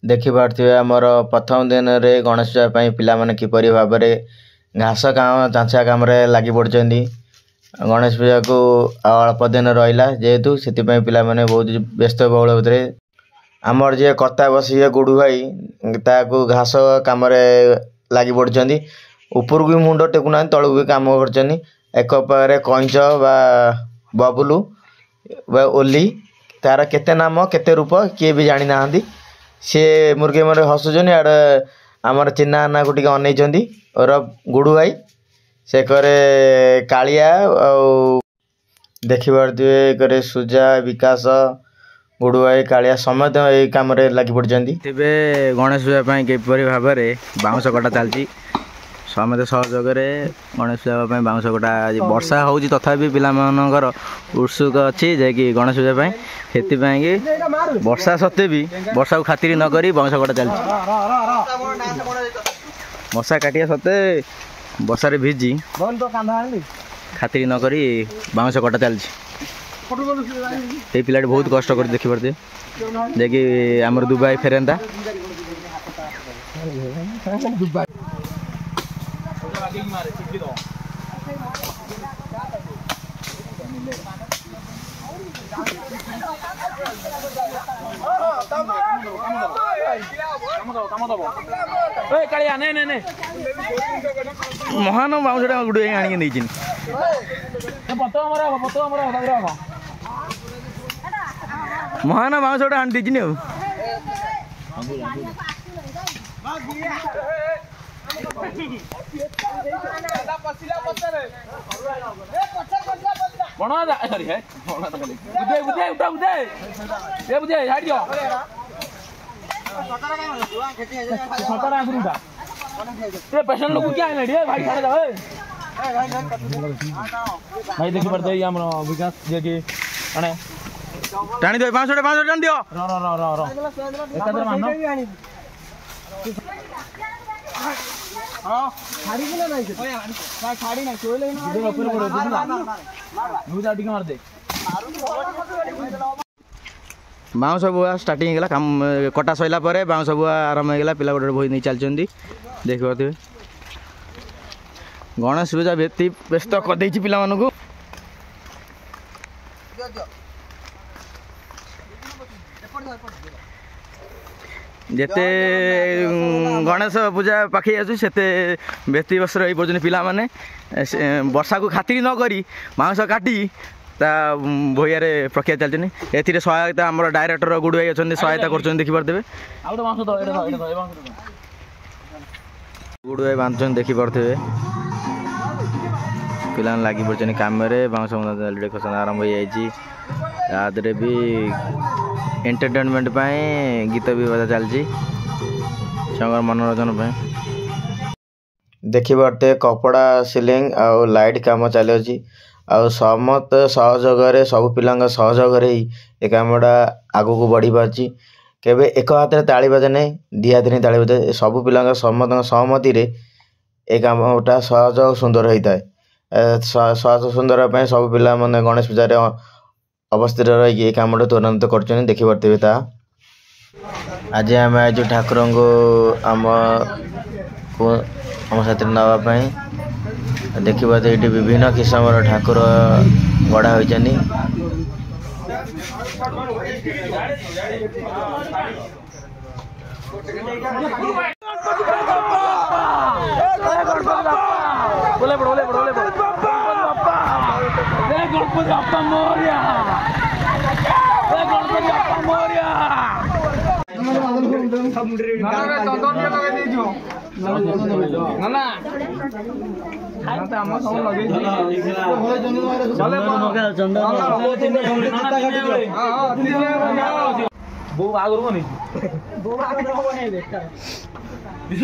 देखिपे आमर प्रथम दिन में गणेश पूजा पाने किपर भाव में घास काम चांचा कम लगी पड़ते गणेश पूजा को अल्प दिन रहा जेहेतु से पाने बहुत व्यस्त बहुल भितर आमर जी कर्ता बस गुडू भाई ताकू घास कम लगी पड़ते ऊपर भी मुंड टेकुना तलू भी कम कर एक पाखे कईच बबुलू ओली तार केते नाम केते रूप किए भी जानी ना सी मुर्गे मरे हसुचन आड़ आमर चिन्ना आना को अनई और गुडू भाई से करे कालिया देखिपे करे सुजा विकास गुडू भाई कालिया समस्त ये कम लगी पड़ते गणेश पूजा किपर भाव में बाउंश कटा चलती समस्त सहयोग गणेश पूजा बाउंश कटा वर्षा हो तथापि पिलामानकर उत्सुक अच्छी जे गणेश पूजा से वर्षा सत्वे भी वर्षा को खातिर न करी बाउंश कटा चलती मशा काटिया सत्वे वर्षा रे भिजी खातिर न करी बाउंश कटा चलती पिला बहुत कष्ट कर देखी पारे जे आमर दुबाई फेरेंदा महान बाउंसटा गुडे आनिक महान बाउंसटा आनी देनी पेशेंट लोग क्या भाई भाई देखी पड़ते विकास जे कि टाणी दो 500 टाणी दियो एकादर मान बाउंस बुआ स्टार्टिंग काम कटा सरला बाउंस बुआ आरंभ होगा पिला गोटे बोई नहीं चलती देख पारे गणेश पूजा व्यस्त करदे पिला मानू जेते गणेश पूजा पाखे आसते व्यस्त रही पड़ते पिला माने वर्षा को खातिर न करी बाउंस काटी ता भैया प्रक्रिया चलती ए सहायता आम डायरेक्टर गुडू भाई अच्छा सहायता कर देखिपे गुडू भाई बांधुन देखिपे पिला लगी पड़े कम बाउंस डेकोरेशन आरंभ हो जाए भी एंटरटेनमेंट गीत भी बजा चलती मनोरंजन देखिपे कपड़ा सिलिंग आउ लाइट कम चलुची समस्त सहयोग सब पिला सहयोग ही कामटा आग को बढ़ी पार्टी केवे एक हाथ में ताली बजे नहीं दी हाथ में ताली बजे सब पिला समस्त सहमति ए कामटा सहज सुंदर होता है सहज सुंदर सब पिला माने गणेश पूजा अवस्थित रही कम तुरंत कर देखिपे आज आम आज ठाकुर को आम साथ नापी देखिए ये विभिन्न किस्म ठाकुर गढ़ा होती बो